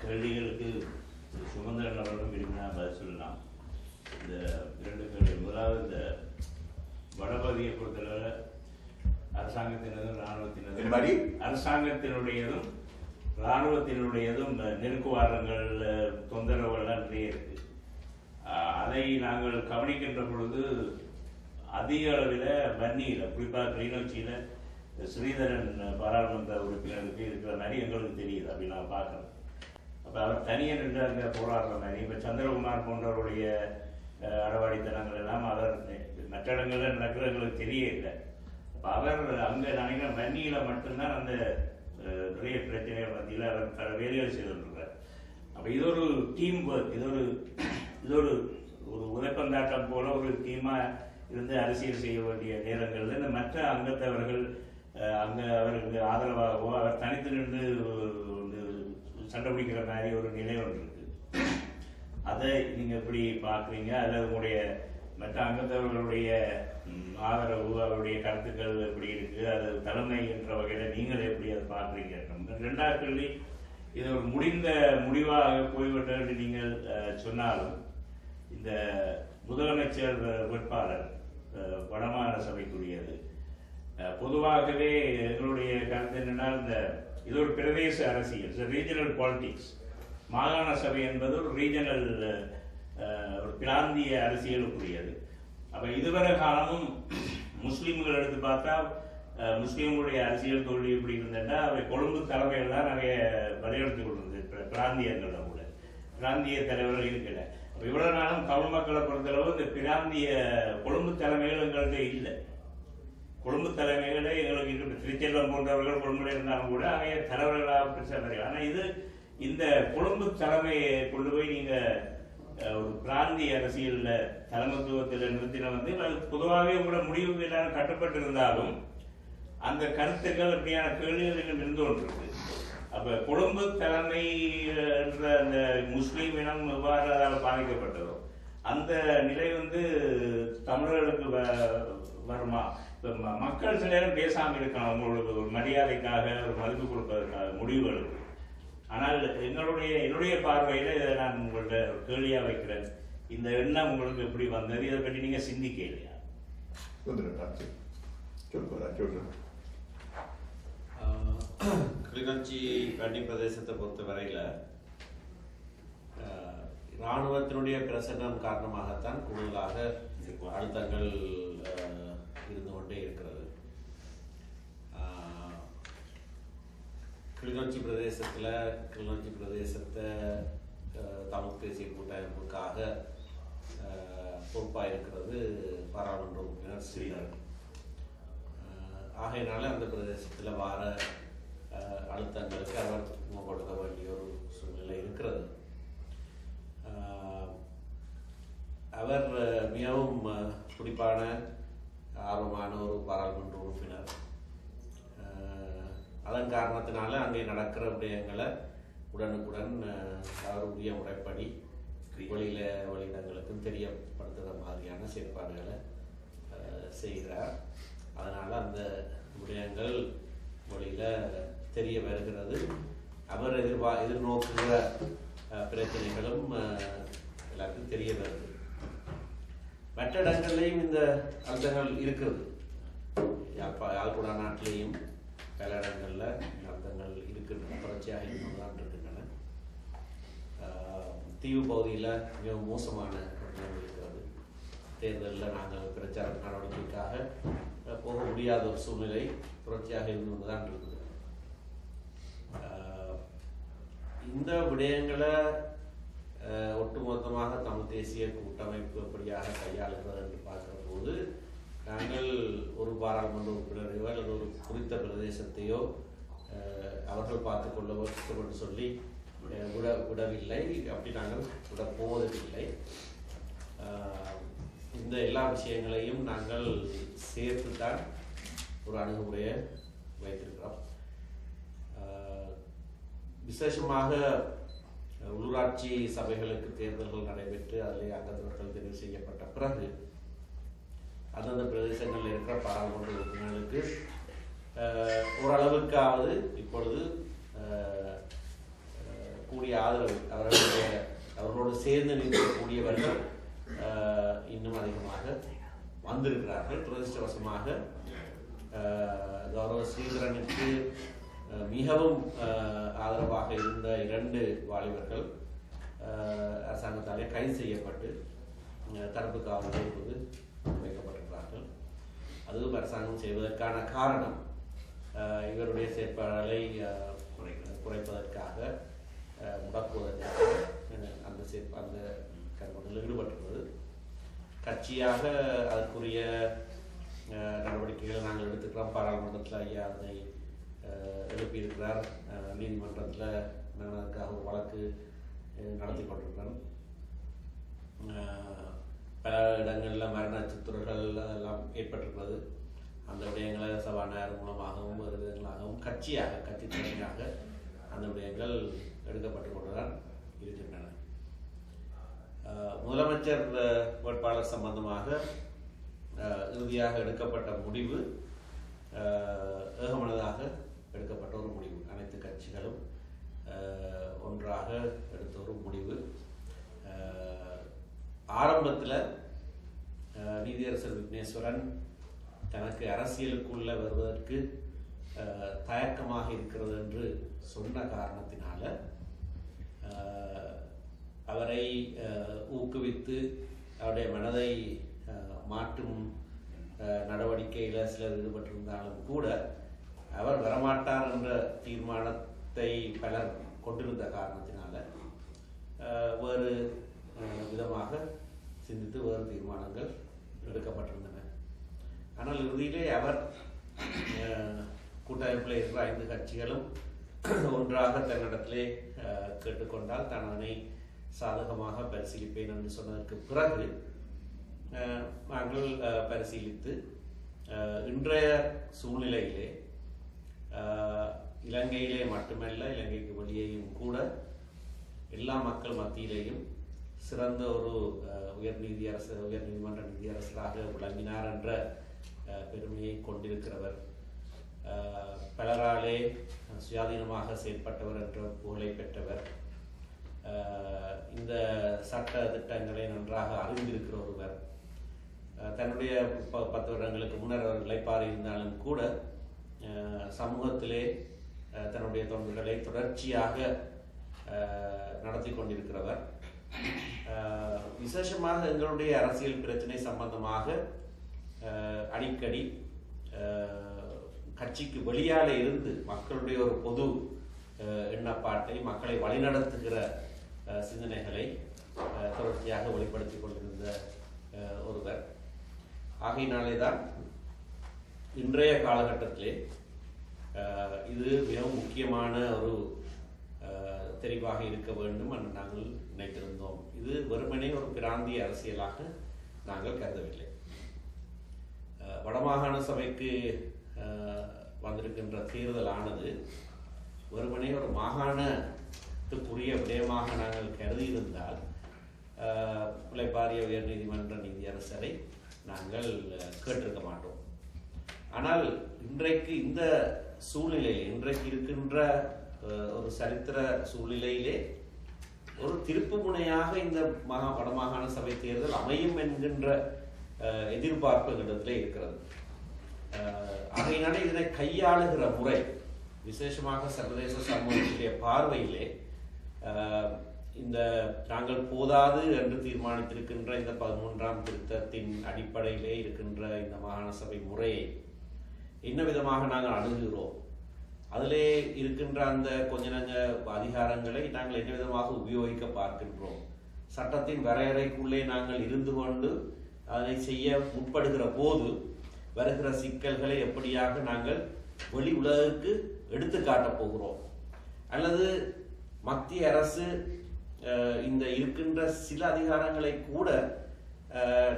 கேள்விகளுக்கு சுமந்திரன் அவர்களும் விரும்பினா பதில் சொல்லலாம். இந்த 2 கேள்வி. முதலாவது, இந்த வடபகுதியை பொறுத்தளவு அரசாங்கத்தினதும் அரசாங்கத்தினுடையதும் இராணுவத்தினுடையதும் நெருக்குவாரங்கள் தொந்தரவுகள்லாம் நிறைய இருக்கு. அதை நாங்கள் கவனிக்கின்ற பொழுது அதிக அளவில் வன்னியில், குறிப்பாக கிளிநொச்சியில் ஸ்ரீதரன் பாராளுமன்ற உறுப்பினருக்கு இருக்கிற மாதிரி எங்களுக்கு தெரியுது. அப்படி நான் பார்க்குறேன். அப்போ அவர் தனியாக நின்று அங்கே போராடுற மாதிரி, இப்போ சந்திரகுமார் போன்றவருடைய அறவாடித்தனங்கள் எல்லாம் அவர் மற்ற இடங்களில் நடக்கிறவங்களுக்கு தெரிய இல்லை. அப்போ அவர் அங்கே நினைக்கிறேன் வன்னியில் மட்டும்தான் அந்த நிறைய பிரச்சனைகள் மத்தியில் அவர் பல வேலைகள் செய்துள்ளார். அப்போ இது ஒரு டீம் ஒர்க், இது ஒரு உதைப்பந்தாட்டம் போல ஒரு டீமாக இருந்து அரசியல் செய்ய வேண்டிய நேரங்களில் இந்த மற்ற அங்கத்தவர்கள் அங்கே அவருக்கு ஆதரவாகவோ அவர் தனித்து நின்று சண்டை பிடிக்கிற மாதிரி ஒரு நிலை ஒன்று இருக்கு. அதை நீங்கள் எப்படி பார்க்குறீங்க? அல்லது உங்களுடைய மற்ற அங்கத்தவர்களுடைய ஆதரவு, அவருடைய கருத்துக்கள் எப்படி இருக்கு? அது தலைமை என்ற வகையில் நீங்கள் எப்படி அதை பார்க்குறீங்க? 2வது கேள்வி, இது ஒரு முடிவாக போய்விட்டது என்று நீங்கள் சொன்னாலும் இந்த முதலமைச்சர் வேட்பாளர் வடமாகாண சபைக்குரியது. பொதுவாகவே எங்களுடைய கருத்து என்னன்னா, இது ஒரு பிரதேச அரசியல், ரீஜனல் பாலிடிக்ஸ். மாகாண சபை என்பது ஒரு ரீஜனல், ஒரு பிராந்திய அரசியலுக்குரியது. அப்ப இதுவரை காலமும் முஸ்லீம்கள் எடுத்து பார்த்தா முஸ்லீம்களுடைய அரசியல் தோல்வி எப்படி இருந்ததுன்னா, அவை கொழும்பு தலைமைகள் தான் நிறைய வலியுறுத்தி கொண்டிருந்தது. பிராந்தியங்கள்ல கூட பிராந்திய தலைவர்கள் இருக்கல. இவ்வளவு நாளும் தமிழ் மக்களை பொறுத்தளவு இந்த பிராந்திய கொழும்பு தலைமைகள் எங்கள்கிட்ட இல்லை. கொழும்பு தலைமைகளே எங்களுக்கு இருக்கு. திருச்செல்வம் போன்றவர்கள் கொழும்புல இருந்தாலும் கூட அவைய தலைவர்களாக பிரச்சனை. ஆனால் இந்த கொழும்பு தலைமையை கொண்டு போய் நீங்க ஒரு பிராந்திய அரசியல்ல தலைமைத்துவத்தில் நிறுத்தின பொதுவாகவே உங்களோட முடிவுக்கு எல்லாரும் கட்டுப்பட்டு இருந்தாலும் அந்த கருத்துக்கள் அப்படியான கேள்விகள் இருந்து கொண்டிருக்கு. அப்ப கொழும்பு தலைமை என்ற அந்த முஸ்லீம் இனம் எவ்வாறு அதால் பாதிக்கப்பட்டதோ அந்த நிலை தமிழர்களுக்கு வருமா? மக்கள் சில நேரம் பேசாமல் இருக்கலாம், உங்களுக்கு ஒரு மரியாதைக்காக, ஒரு மதிப்பு கொடுப்பதற்காக முடிவுகளுக்கு. ஆனால் என்னுடைய பார்வையில் இதை நான் உங்கள்கிட்ட கேள்வியா வைக்கிறேன். இந்த எண்ணம் உங்களுக்கு எப்படி வந்தது? இதை பற்றி நீங்க சிந்திக்க இல்லையா? கிளிநொச்சி வன்னி பிரதேசத்தை பொறுத்த வரையில இராணுவத்தினுடைய பிரசன்னம் காரணமாகத்தான் கூடுதலாக அழுத்தங்கள் இருந்து கொண்டே இருக்கிறது. கிளிநொச்சி பிரதேசத்தை தமிழ் தேசிய கூட்டமைப்புக்காக பொறுப்பாக இருக்கிறது பாராளுமன்ற உறுப்பினர் ஸ்ரீதரன். ஆகையினால அந்த பிரதேசத்தில் வார அழுத்தங்களுக்கு அவர் கொடுக்க வேண்டிய ஒரு சூழ்நிலை இருக்கிறது. அவர் மிகவும் துடிப்பான ஆர்வமான ஒரு பாராளுமன்ற உறுப்பினர். அதன் காரணத்தினால அங்கே நடக்கிற விடயங்களை உடனுக்குடன் அவர் உரிய முறைப்படி வெளியிடங்களுக்கும் தெரியப்படுத்துகிற மாதிரியான செயற்பாடுகளை செய்கிறார். அதனால் அந்த விடயங்கள் மொழியில தெரிய வருகிறது. அவர் எதிர்நோக்குகிற பிரச்சனைகளும் எல்லாருக்கும் தெரிய வருது. மற்ற இடங்கள்லையும் இந்த அழுத்தங்கள் இருக்கிறது. யாழ்ப்பாண நாட்டிலேயும் பல இடங்கள்ல அழுத்தங்கள் இருக்கின்றன, தொடர்ச்சியாக இருக்கின்றன. தீவு பகுதியில் மிகவும் மோசமான இருக்கிறது. தேர்தலில் நாங்கள் பிரச்சார நடவடிக்கைக்காக போக முடியாத ஒரு சூழ்நிலை தொடர்ச்சியாக இருந்து கொண்டுதான் இருக்குது. இந்த விடயங்களை ஒட்டுமொத்தமாக தமிழ் தேசிய கூட்டமைப்பு எப்படியாக கையாளுகிறது என்று பார்க்கிற போது நாங்கள் ஒரு பாராளுமன்ற உறுப்பினரையோ அல்லது ஒரு குறித்த பிரதேசத்தையோ அவர்கள் பார்த்துக் கொள்ள வேண்டும் என்று சொல்லி விடவில்லை. அப்படி நாங்கள் விட போவதில்லை. இந்த எல்லா விஷயங்களையும் நாங்கள் சேர்த்துத்தான் ஒரு அணுகுமுறையை வைத்திருக்கிறோம். விசேஷமாக உள்ளூராட்சி சபைகளுக்கு தேர்தல்கள் நடைபெற்று அதில் அங்கத்தவர்கள் தெரிவு செய்யப்பட்ட பிறகு அந்தந்த பிரதேசங்களில் இருக்கிற பாராளுமன்ற உறுப்பினர்களுக்கு ஓரளவுக்காவது இப்பொழுது இருக்கக்கூடிய ஆதரவு அவர்களோடு சேர்ந்து நிற்கக்கூடியவர்கள் இன்னும் அதிகமாக வந்திருக்கிறார்கள். துரதிருஷ்டவசமாக கௌரவ ஸ்ரீதரனுக்கு மிகவும் ஆதரவாக இருந்த 2 வாலிபர்கள் அரசாங்கத்தாலே கைது செய்யப்பட்டு தடுப்பு காவலில் இப்போது வைக்கப்பட்டிருக்கிறார்கள். அதுவும் அரசாங்கம் செய்வதற்கான காரணம் இவருடைய செயற்பாடுகளை குறைப்பதற்காக, முடக்குவதற்காக அந்த கருமங்களில் ஈடுபட்டுள்ளது. கட்சியாக அதற்குரிய நடவடிக்கைகளை நாங்கள் எடுத்துக்கிறோம். பாராளுமன்றத்தில் ஐயா அதனை எழுப்பியிருக்கிறார். நீதிமன்றத்தில் நான் அதுக்காக ஒரு வழக்கு நடத்தி கொண்டிருக்கிறேன். பல இடங்களில் மரண சித்துறைகள் அதெல்லாம் ஏற்பட்டிருக்கிறது. அந்த விடயங்களை சபாநாயகர் மூலமாகவும் வேறு விதங்களாகவும் கட்சி தலைமையாக அந்த விடயங்கள் எடுக்கப்பட்டு கொண்டுதான் இருக்கின்றன. முதலமைச்சர் வேட்பாளர் சம்பந்தமாக இறுதியாக எடுக்கப்பட்ட முடிவு ஏகமனதாக எடுக்கப்பட்ட ஒரு முடிவு. அனைத்து கட்சிகளும் ஒன்றாக எடுத்த ஒரு முடிவு. ஆரம்பத்தில் நீதியரசர் விக்னேஸ்வரன் தனக்கு அரசியலுக்குள்ள வருவதற்கு தயக்கமாக இருக்கிறது என்று சொன்ன காரணத்தினால அவரை ஊக்குவித்து அவருடைய மனதை மாற்றும் நடவடிக்கையில் சிலர் ஈடுபட்டிருந்தாலும் கூட அவர் வரமாட்டார் என்ற தீர்மானத்தை பலர் கொண்டிருந்த காரணத்தினால வேறு விதமாக சிந்தித்து வேறு தீர்மானங்கள் எடுக்கப்பட்டிருந்தன. ஆனால் இறுதியிலே அவர் கூட்டமைப்பில் இருக்கிற 5 கட்சிகளும் ஒன்றாக தன்னிடத்திலே கேட்டுக்கொண்டால் தான் அதனை சாதகமாக பரிசீலிப்பேன் என்று சொன்னதற்கு பிறகு நாங்கள் பரிசீலித்து இன்றைய சூழ்நிலையிலே இலங்கையிலே மட்டுமல்ல, இலங்கைக்கு வெளியேயும் கூட எல்லா மக்கள் மத்தியிலேயும் சிறந்த ஒரு உயர்நீதிமன்ற நீதியரசராக விளங்கினார் என்ற பெருமையை கொண்டிருக்கிறவர். பலராலே சுயாதீனமாக செயல்பட்டவர் என்ற புகழை பெற்றவர். இந்த சட்ட திட்டங்களை நன்றாக அறிந்திருக்கிற ஒருவர். தன்னுடைய 10 வருடங்களுக்கு முன்னர் அவர் இளைப்பாறி இருந்தாலும் கூட சமூகத்திலே தன்னுடைய தொண்டுகளை தொடர்ச்சியாக நடத்தி கொண்டிருக்கிறவர். விசேஷமாக எங்களுடைய அரசியல் பிரச்சனை சம்பந்தமாக அடிக்கடி கட்சிக்கு வெளியாலே இருந்து மக்களுடைய ஒரு பொது எண்ணப்பாட்டை, மக்களை வழிநடத்துகிற சிந்தனைகளை தொடர்ச்சியாக வெளிப்படுத்திக் கொண்டிருந்த ஒருவர். ஆகையினாலே தான் இன்றைய காலகட்டத்திலே இது மிகவும் முக்கியமான ஒரு தெரிவாக இருக்க வேண்டும் என்று நாங்கள் நினைத்திருந்தோம். இது வெறுமனே ஒரு பிராந்திய அரசியலாக நாங்கள் கருதவில்லை. வடமாகாண சபைக்கு வந்திருக்கின்ற தேர்தலானது வெறுமனே ஒரு மாகாணத்துக்குரிய விடயமாக நாங்கள் கருதியிருந்தால் இளைப்பாறிய உயர்நீதிமன்ற நீதியரசரை நாங்கள் கேட்டிருக்க மாட்டோம். ஆனால் இன்றைக்கு இந்த சூழ்நிலையில், இன்றைக்கு இருக்கின்ற ஒரு சரித்திர சூழ்நிலையிலே ஒரு திருப்பு முனையாக இந்த வடமாகாண சபை தேர்தல் அமையும் என்கின்ற எதிர்பார்ப்பு இடத்திலே இருக்கிறது. ஆகையினாலே இதனை கையாளுகிற முறை, விசேஷமாக சர்வதேச சமூகத்திலே பார்வையிலே இந்த நாங்கள் போதாது என்று தீர்மானித்திருக்கின்ற இந்த 13ஆம் திருத்தத்தின் அடிப்படையிலே இருக்கின்ற இந்த மாகாண சபை முறையை என்ன விதமாக நாங்கள் அணுகுகிறோம், அதிலே இருக்கின்ற அந்த கொஞ்ச நஞ்ச அதிகாரங்களை நாங்கள் என்ன விதமாக உபயோகிக்க பார்க்கின்றோம், சட்டத்தின் வரையறைக்குள்ளே நாங்கள் இருந்து கொண்டு அதனை செய்ய முற்படுகிற போது வருகிற சிக்கல்களை எப்படியாக நாங்கள் வெளி உலகுக்கு எடுத்து காட்டப் போகிறோம், அல்லது மத்திய அரசு இந்த இருக்கின்ற சில அதிகாரங்களை கூட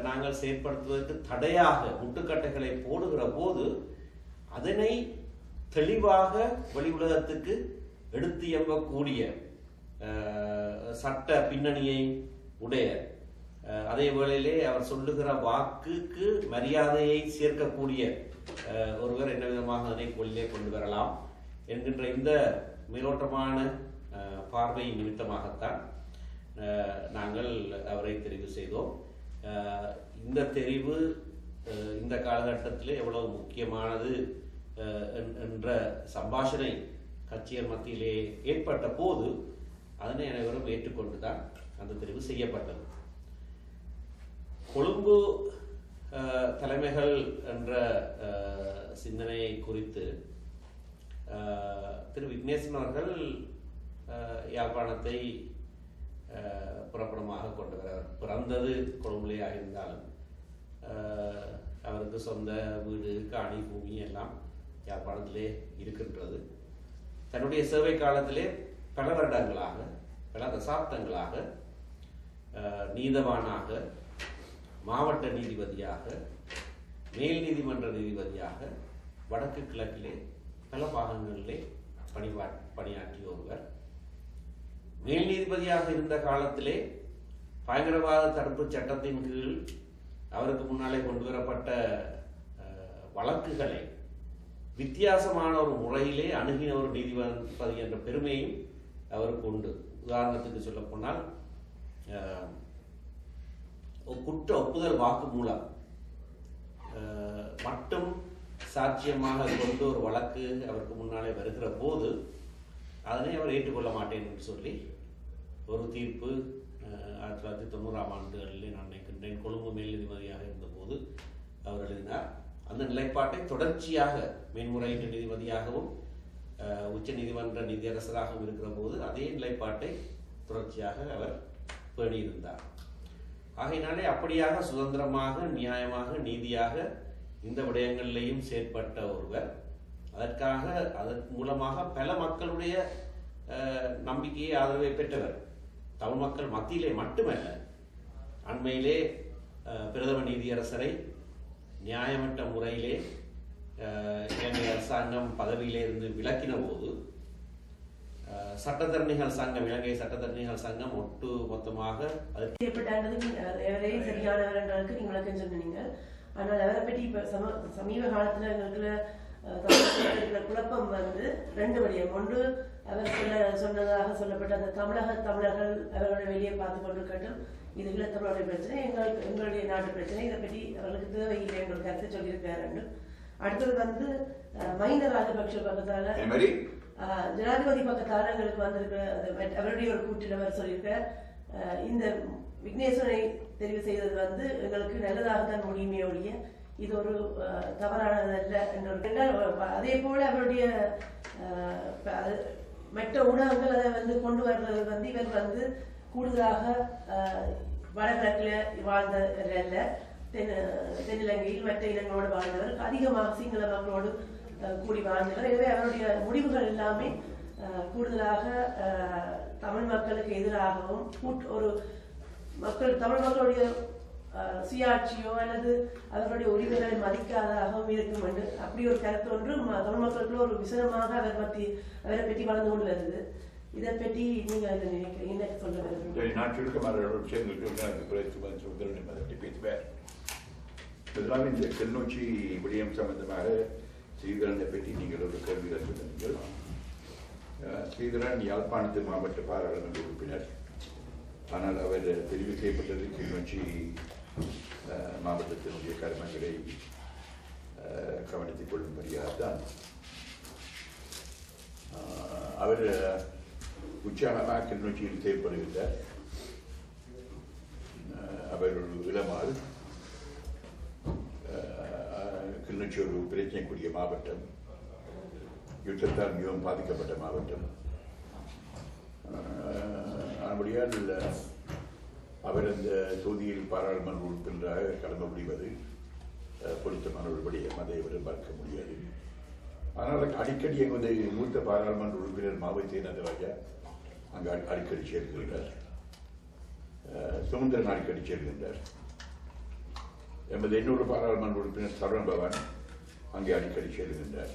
நாங்கள் செயற்படுத்துவதற்கு தடையாக முட்டுக்கட்டைகளை போடுகிற போது அதனை தெளிவாக வெளி உலகத்துக்கு எடுத்து இயங்கக்கூடிய சட்ட பின்னணியை உடைய, அதே வேளையிலே அவர் சொல்லுகிற வாக்குக்கு மரியாதையை சேர்க்கக்கூடிய ஒருவர் என்ன விதமாக அதனை வெளியே கொண்டு வரலாம் என்கின்ற இந்த மேலோட்டமான பார்வையின் நிமித்தமாகத்தான் நாங்கள் அவரை தெரிவு செய்தோம். இந்த தெரிவு இந்த காலகட்டத்தில் எவ்வளவு முக்கியமானது என்ற சம்பாஷணை கட்சியர் மத்தியிலே ஏற்பட்ட போது அதனை அனைவரும் ஏற்றுக்கொண்டு தான் அந்த தெரிவு செய்யப்பட்டது. கொழும்பு தலைமைகள் என்ற சிந்தனையை குறித்து திரு விக்னேசன் அவர்கள் யாழ்ப்பாணத்தை புறப்படமாக கொண்டவர். அவர் பிறந்தது கொழும்புலையாக இருந்தாலும் அவருக்கு சொந்த வீடு, காணி, பூமி எல்லாம் யாழ்ப்பாணத்திலே இருக்கின்றது. தன்னுடைய சேவை காலத்திலே பல வருடங்களாக, பல தசாப்தங்களாக நீதவானாக, மாவட்ட நீதிபதியாக, மேல் நீதிமன்ற நீதிபதியாக வடக்கு கிழக்கிலே பல பாகங்களிலே பணியாற்றிய ஒருவர். மேல் நீதிபதியாக இருந்த காலத்திலே பயங்கரவாத தடுப்பு சட்டத்தின் கீழ் அவருக்கு முன்னாலே கொண்டு வரப்பட்ட வழக்குகளை வித்தியாசமான ஒரு முறையிலே அணுகின ஒரு நீதிபதி என்ற பெருமையும் அவருக்கு உண்டு. உதாரணத்துக்கு சொல்ல போனால் குற்ற ஒப்புதல் வாக்கு மூலம் மட்டும் சாட்சியமாக கொண்டு ஒரு வழக்கு அவருக்கு முன்னாலே வருகிற போது அதனை அவர் ஏற்றுக்கொள்ள மாட்டேன் என்று சொல்லி ஒரு தீர்ப்பு 1990ஆம் ஆண்டுகளில் நான் நினைக்கின்றேன் கொழும்பு மேல் நீதிபதியாக இருந்தபோது அவர் எழுதினார். அந்த நிலைப்பாட்டை தொடர்ச்சியாக மேன்முறையீட்டு நீதிபதியாகவும் உச்ச நீதிமன்ற நீதியரசராகவும் இருக்கிற போது அதே நிலைப்பாட்டை தொடர்ச்சியாக அவர் பேணியிருந்தார். ஆகையினாலே அப்படியாக சுதந்திரமாக, நியாயமாக, நீதியாக இந்த விடயங்களிலேயும் செயற்பட்ட ஒருவர். அதன் மூலமாக பல மக்களுடைய நம்பிக்கையை, ஆதரவை பெற்றவர். தமிழ் மக்கள் மத்தியிலே மட்டுமல்ல, அண்மையிலே பிரதம நீதியரசரை நியாயமற்ற முறையிலே இலங்கை அரசாங்கம் பதவியிலே இருந்து விலக்கின போது சட்டத்தரணிகள் சங்கம், இலங்கை சட்டத்தரணிகள் சங்கம் ஒட்டு மொத்தமாக சரியானவர் என்றதுக்கு நீங்க விளக்கம் சொன்னீங்க. ஆனால் அவரை பற்றி இப்ப சமீப காலத்துல எங்களுக்கு குழப்பம் வந்து ரெண்டு வழியம். ஒன்று, அவர் சொன்னதாக சொல்லப்பட்ட அந்த தமிழர்கள் அவர்களுடைய வெளியே பார்த்து கொண்டிருக்கட்டும், இது ஈழத்தமிழருடைய பிரச்சனை, எங்களுடைய நாட்டு பிரச்சனை, இதை பற்றி அவர்களுக்கு தேவையில்லை என்ற ஒரு கருத்தை சொல்லியிருக்காரு. அடுத்தது வந்து மஹிந்த ராஜபக்ஷ பக்கத்தால, ஜனாதிபதி பக்கத்தால எங்களுக்கு வந்திருக்க அவருடைய ஒரு கூட்டில் அவர் சொல்லியிருக்கார், இந்த விக்னேஸ்வரனை தெரிவு செய்தது வந்து எங்களுக்கு நல்லதாகத்தான் முடியுமே ஒழிய இது ஒரு தவறானதல்ல என்ற. அதே போல அவருடைய மற்ற ஊடகங்கள் அதை வந்து கொண்டு வர்றது வந்து இவர் வந்து கூடுதலாக வடகிழக்கில் வாழ்ந்தவரல்ல, தென்னிலங்கையில் மற்ற இனங்களோடு வாழ்ந்தவர், அதிகமாக சிங்கள மக்களோடு கூடி வாழ்ந்தவர். எனவே அவருடைய முடிவுகள் எல்லாமே கூடுதலாக தமிழ் மக்களுக்கு எதிராகவும் ஒரு தமிழ் மக்களுடைய சுயாட்சியோ அல்லது அவர்களுடைய உரிமைகளை மதிக்காததாகவும் இருக்கும் என்று அப்படி ஒரு கருத்து ஒன்று தமிழ் மக்களுக்குள்ள ஒரு விசனமாக அவரை பற்றி வளர்ந்து கொண்டு வருது. இதை பற்றி நீங்க என்ன சொல்ல வருது? நான் சுருக்கமாக பேசுவேன். முதலாவது இந்த கிளிநொச்சி விடயம் சம்பந்தமாக ஸ்ரீதரனை பற்றி நீங்கள் ஒரு கேள்விகள் சொன்னீர்கள். ஸ்ரீதரன் யாழ்ப்பாணத்து மாவட்ட பாராளுமன்ற உறுப்பினர். ஆனால் அவர் தெரிவு செய்யப்பட்டது கிளிநொச்சி மாவட்டத்தினுடைய கர்மங்களை கவனித்துக் கொள்ளும்படியாகத்தான். அவர் உற்சாகமாக கிளிநொச்சியில் செயல்படுகிறார். அவர் ஒரு இளமால். கிளிநொச்சி ஒரு பிரச்சனைக்குரிய மாவட்டம், யுத்தத்தால் மிகவும் பாதிக்கப்பட்ட மாவட்டம். அப்படியால் அவர் அந்த தொகுதியில் பாராளுமன்ற உறுப்பினராக கலந்து முடிவது பொருத்தமான ஒரு விடயம், அதை அவர் பார்க்க முடியாது. ஆனால் அடிக்கடி எமது மூத்த பாராளுமன்ற உறுப்பினர் மாவட்ட நடராஜா அங்கு அடிக்கடி சேர்க்கின்றார். சுமந்திரன் அடிக்கடி சேர்க்கின்றார். எமது இன்னொரு பாராளுமன்ற உறுப்பினர் சரவண பவன் அங்கே அடிக்கடி சேர்க்கின்றார்.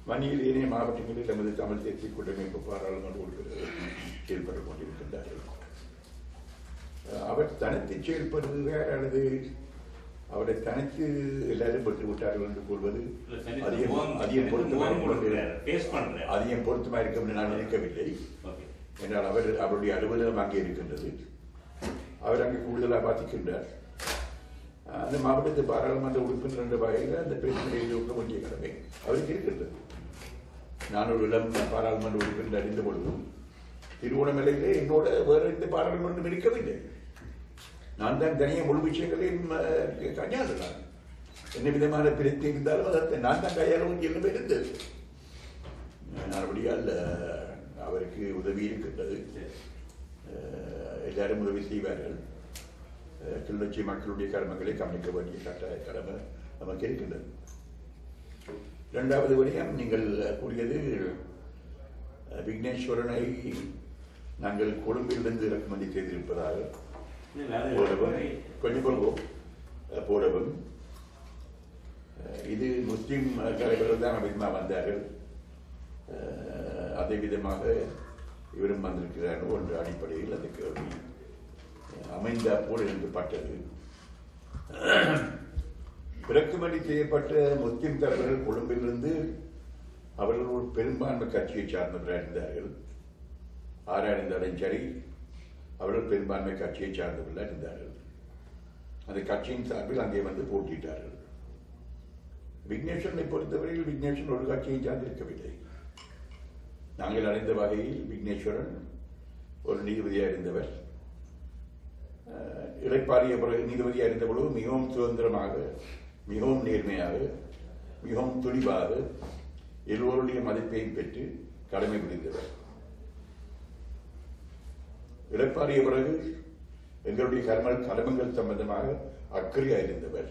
வன்னியில் ஏனைய மாவட்டங்களில் நமது தமிழ் தேசிய கூட்டமைப்பு பாராளுமன்ற உறுப்பினர்கள் செயல்பட்டுக் கொண்டிருக்கின்றார்கள். அவர் தனித்து செயல்படுகிறார் அல்லது அவரை தனித்து எல்லாரும் பெற்று விட்டார்கள் என்று கூறுவது அதிகம் பொருத்தமாக இருக்கும் என்று நான் நினைக்கவில்லை. என்றால் அவருடைய அலுவலகம் அங்கே இருக்கின்றது. அவர் அங்கே கூடுதலாக பாதிக்கின்றார். அந்த மாவட்டத்து பாராளுமன்ற உறுப்பினர் என்ற வகையில் அந்த பிரச்சனையை நோக்க வேண்டிய கடமை அவருக்கு இருக்கின்றது. நான் ஒரு இளம் பாராளுமன்ற உறுப்பினர் அறிந்த பொழுதும் திருவோணமலையிலே என்னோட வேற எந்த பாராளுமன்றம் இருக்கவில்லை. நான் தான் தனியாக முழு விஷயங்களையும் கையாளலாம். என்ன விதமான பிரச்சனை இருந்தாலும் அதை நான் தான் கையாள வேண்டிய எல்லாமே இருந்தது. அப்படியால் அவருக்கு உதவி இருக்கின்றது. எல்லாரும் உதவி செய்வார்கள். கிளிநொச்சி மக்களுடைய கடமைகளை கவனிக்க வேண்டிய கட்டாய கடமை நமக்கு இருக்கின்றது. இரண்டாவது விடயம் நீங்கள் கூறியது விக்னேஸ்வரனை நாங்கள் கொழும்பிலிருந்து இறக்குமதி செய்திருப்பதாக கொஞ்சம் கொள்வோம் போடவும். இது முஸ்லிம் தலைவர்கள் தான் அதிகமாக வந்தார்கள். அதே விதமாக இவரும் வந்திருக்கிறார்கள் என்ற அடிப்படையில் அதுக்கு அமைந்த போல் எழுதப்பட்டது. இறக்குமதி செய்யப்பட்ட முஸ்லிம் தலைவர்கள் கொழும்பிலிருந்து அவர்கள் ஒரு பெரும்பான்மை கட்சியை சார்ந்தவராக இருந்தார்கள். ஆறாக இருந்தாலும் சரி, அவர்கள் பெரும்பான்மை கட்சியை சார்ந்தவர்களாக இருந்தார்கள். அந்த கட்சியின் சார்பில் அங்கே வந்து போட்டியிட்டார்கள். விக்னேஸ்வரனை பொறுத்தவரையில் விக்னேஸ்வரன் ஒரு கட்சியை சார்ந்திருக்கவில்லை. நாங்கள் அறிந்த வகையில் விக்னேஸ்வரன் ஒரு நீதிபதியாக இருந்தவர். இடைப்பாறிய பிறகு நீதிபதியாக இருந்த பொழுது மிகவும் சுதந்திரமாக, மிகவும் நேர்மையாக, மிகவும் துணிவாக எல்லோருடைய மதிப்பையும் பெற்று கடமை புரிந்தவர். இடைப்பாறிய பிறகு எங்களுடைய கடமைகள் சம்பந்தமாக அக்கறையாக இருந்தவர்.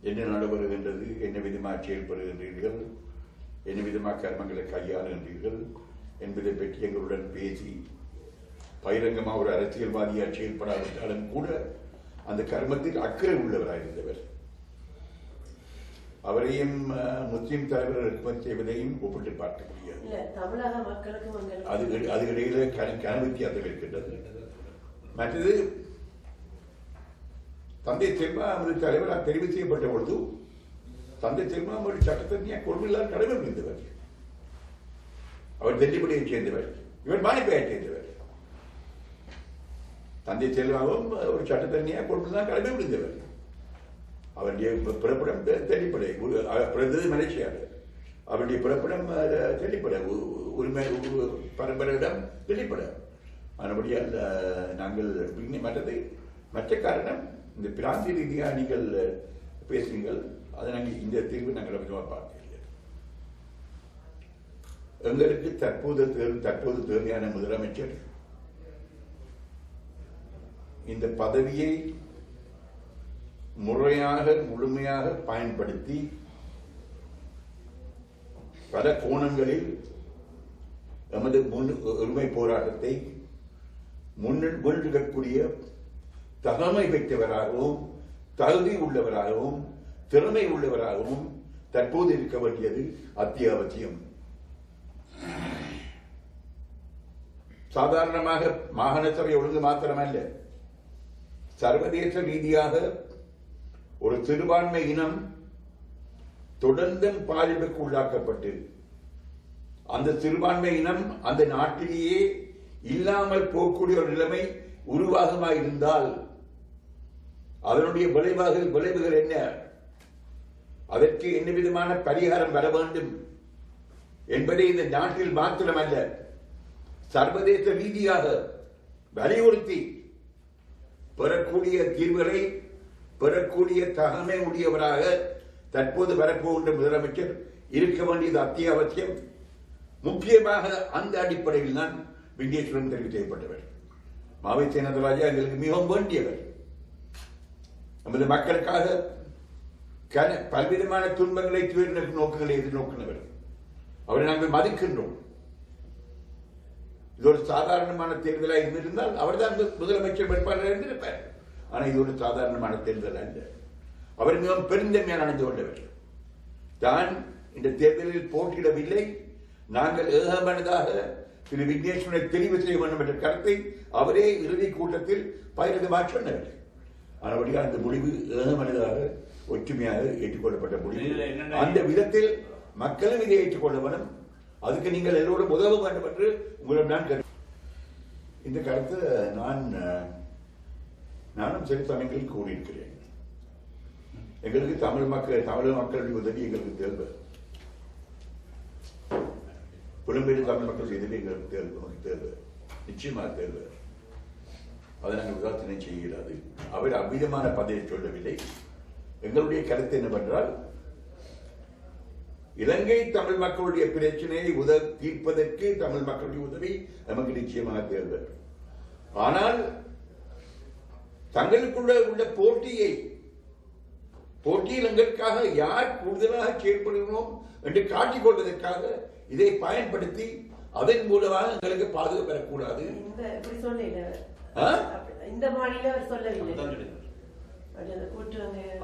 என்ன நடைபெறுகின்றது, என்ன விதமாக செயல்படுகின்றீர்கள், என்ன விதமாக கர்மங்களை கையாளுகின்றீர்கள் என்பதை பற்றி எங்களுடன் பேசி பகிரங்கமாக ஒரு அரசியல்வாதியாக செயல்படாவிட்டாலும் கூட அந்த கர்மத்தில் அக்கறை உள்ளவராக இருந்தவர். அவரையும் முஸ்லிம் தலைவர் இறக்குமதி செய்வதையும் ஒப்பிட்டு பார்க்க முடியாது. தமிழக மக்களுக்கு அது இடையில கன வித்தியாசம் இருக்கின்றது. மற்றது தந்தை செல்வா அவரது தலைவராக தெரிவு செய்யப்பட்ட பொழுது தந்தை செல்வா அவருடைய சட்டத்தன்மையாக கொள்கையில்லாத கடமை புரிந்தவர். அவர் தெல்லிப்படியை சேர்ந்தவர், இவர் மானிப்பையை சேர்ந்தவர். தந்தை செல்வாவும் ஒரு சட்டத்தன்மையாக கொள்கைதான் கடமை புரிந்தவர். அவருடைய பிறப்பிடம் தெல்லிப்படை, பிறந்தது மலேசியாவில். அவருடைய பிறப்பிடம் தெல்லிப்படை, உரிமை பரம்பரையிடம் தெல்லிப்படை. மறுபடியும் நாங்கள் மற்ற காரணம் இந்த பிராந்திய ரீதியாக நீங்கள் பேசுங்கள். அதை நாங்கள் இந்த தீர்வு நாங்கள் அதிகமாக பார்க்கவில்லை. எங்களுக்கு தற்போது தேவையான முதலமைச்சர் இந்த பதவியை முறையாக முழுமையாக பயன்படுத்தி பல கோணங்களில் எமது உரிமை போராட்டத்தை முன்னெடுக்கக்கூடிய தகமை பெற்றவராகவும் தகுதி உள்ளவராகவும் திறமை உள்ளவராகவும் தற்போது இருக்க வேண்டியது அத்தியாவசியம். சாதாரணமாக மாகாண சபை ஒழுங்கு மாத்திரமல்ல, சர்வதேச ரீதியாக ஒரு சிறுபான்மை இனம் தொடர்ந்து பாதிப்புக்கு உள்ளாக்கப்பட்டு அந்த சிறுபான்மை இனம் அந்த நாட்டிலேயே இல்லாமல் போகக்கூடிய ஒரு நிலைமை உருவாகமா இருந்தால் அதனுடைய விளைவுகள் என்ன, அதற்கு என்ன விதமான பரிகாரம் வர வேண்டும் என்பதை இந்த நாட்டில் மாத்திரமல்ல சர்வதேச ரீதியாக வலியுறுத்தி பெறக்கூடிய தீர்வுகளை பெறக்கூடிய தகமை உடையவராக தற்போது வரப்போகின்ற முதலமைச்சர் இருக்க வேண்டியது அத்தியாவசியம். முக்கியமாக அந்த அடிப்படையில் தான் விக்னேஸ்வரன் தெரிவு செய்யப்பட்டவர். மாவை சேனந்தராஜா எங்களுக்கு மிகவும் வேண்டியவர். நமது மக்களுக்காக பல்விதமான துன்பங்களை நோக்கங்களை எதிர்நோக்கினவர். அவரை நாங்கள் மதிக்கின்றோம். இது ஒரு சாதாரணமான தேர்தலாக இருந்திருந்தால் அவர்தான் முதலமைச்சர் வேட்பாளர் இருந்திருப்பார். ஆனால் இது ஒரு சாதாரணமான தேர்தல் அல்ல. அவர் மிகவும் பெருந்தன்மையாக நடந்து கொண்டவர். தான் இந்த தேர்தலில் போட்டியிடவில்லை, நாங்கள் ஏகமனதாக திரு விக்னேஸ்வரனை தெரிவு செய்ய வேண்டும் என்ற கருத்தை அவரே இறுதி கூட்டத்தில் பகிரங்கமாக சொன்னவர். மறுபடியும் அந்த முடிவு ஏகமனதாக ஒற்றுமையாக ஏற்றுக்கொள்ளப்பட்ட முடிவு. அந்த விதத்தில் மக்களும் இதை ஏற்றுக்கொள்ள வேண்டும். அதுக்கு நீங்கள் எல்லோரும் உதவ வேண்டும் என்று உங்களிடம் நான் இந்த கருத்து நானும் சில சமயங்களில் கூறியிருக்கிறேன். எங்களுக்கு தமிழ் மக்களுடைய உதவி எங்களுக்கு தேவை. புலம்பெயர் தமிழ் மக்கள் உதவி எங்களுக்கு தேவை, நிச்சயமாக தேவை. அதை நாங்கள் உதாசனை செய்கிறது. அவர் அவ்விதமான பதவியை சொல்லவில்லை. எங்களுடைய கருத்து என்னவென்றால், இலங்கை தமிழ் மக்களுடைய பிரச்சனையை தீர்ப்பதற்கு தமிழ் மக்களுடைய உதவி நமக்கு நிச்சயமாக தேவை. ஆனால் தங்களுக்குள்ள உள்ள போட்டியில் எங்களுக்காக யார் கூடுதலாக செயல்படுகிறோம் என்று காட்டிக் கொள்வதற்காக இதை பயன்படுத்தி அதன் மூலமாக எங்களுக்கு பாதுகாப்பு பெறக்கூடாது.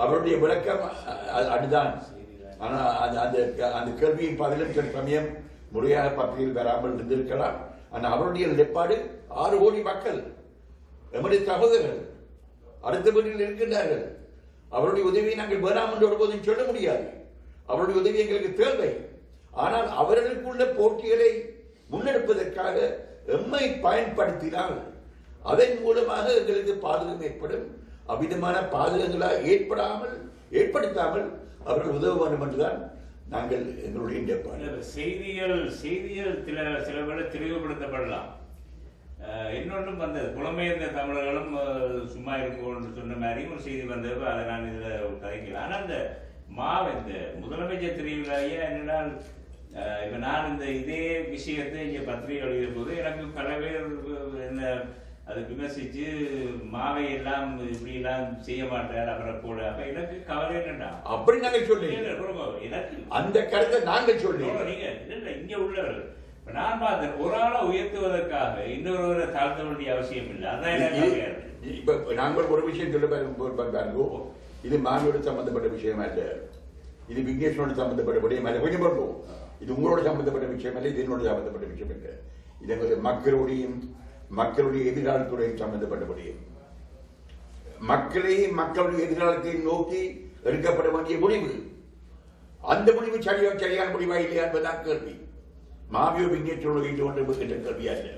அவருடைய விளக்கம் அதுதான். ஆனா அந்த கேள்வியின் பதிலும் சில சமயம் முறையாக பத்திரிகையில் வராமல் இருந்திருக்கலாம். ஆனா அவருடைய நிலைப்பாடு 6 கோடி மக்கள் எம்முடைய சகோதரர்கள் அடுத்த வீட்டில் இருக்கின்றார்கள். அவருடைய உதவியை நாங்கள் வேணாம் என்று ஒருபோதும் சொல்ல முடியாது. அவருடைய உதவி எங்களுக்கு தேவை. ஆனால் அவர்களுக்குள்ள போட்டிகளை முன்னெடுப்பதற்காக எம்மை பயன்படுத்தினால் அதன் மூலமாக எங்களுக்கு பாதகம் ஏற்படும். அவ்விதமான பாதகங்களாக ஏற்படுத்தாமல் அவர்கள் உதவ வேண்டும் என்றுதான் நாங்கள் எங்களுடைய செய்திகள் சில விட தெளிவுபடுத்தப்படலாம். இன்னொன்றும் வந்தது, புலம்பெயர்ந்த தமிழர்களும் சும்மா இருக்கும் சொன்ன மாதிரியும் ஒரு செய்தி வந்தது. அதை நான் இதில் கதைக்கல. ஆனால் இந்த முதலமைச்சர் தெரிவிலாயே என்னென்னால், இப்ப நான் இதே விஷயத்தை இங்க பத்திரிகை எழுதிய போது எனக்கு பல பேர் என்ன அதை விமர்சிச்சு மாவை எல்லாம் இப்படி எல்லாம் செய்ய மாட்டார் அவரை போல. அப்ப எனக்கு கவலை என்னண்டா அப்படி நாங்க சொல்லி எனக்கு அந்த கருத்தை நாங்க சொல்லி நீங்க இல்ல இங்க உள்ளவர்கள் நான் பார்த்தேன், ஒரு ஆளை உயர்த்துவதற்காக இன்னொருவரை தாழ்த்த வேண்டிய அவசியம் இல்லை. அதான் இப்ப நாங்கள் ஒரு விஷயம் சொல்ல, இது மாணவரோட சம்பந்தப்பட்ட விஷயம் அல்ல, இது விக்னேஸ்வரோட சம்பந்தப்பட்ட விஷயம் அல்ல. கொஞ்சம் பார்ப்போம், இது உங்களோட சம்பந்தப்பட்ட விஷயம் அல்ல, இது என்னோட சம்பந்தப்பட்ட விஷயம் இல்லை. இது மக்களுடைய எதிர்காலத்துடைய சம்பந்தப்பட்ட முடியும். மக்களுடைய எதிர்காலத்தை நோக்கி எடுக்கப்பட வேண்டிய முடிவு. அந்த முடிவு சரியான முடிவா இல்லையா என்பதுதான் கேள்வி. மாவியோ விக்னேஸ்வரோட என்ற கேள்வியா இல்லை.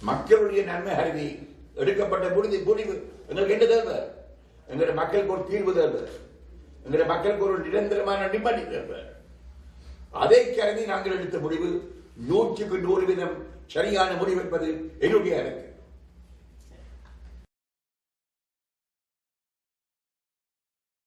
மக்களுடைய நன்மை கருதி எடுக்கப்பட்ட முடிவு எங்களுக்கு என்ன தேவை? எங்களுடைய மக்களுக்கு ஒரு தீர்வு தேவை, எங்களுடைய மக்களுக்கு ஒரு நிரந்தரமான நிம்மதி தேவை. அதை கருதி நாங்கள் எடுத்த முடிவு 100% சரியான முடிவு என்பது என்னுடைய கருத்து.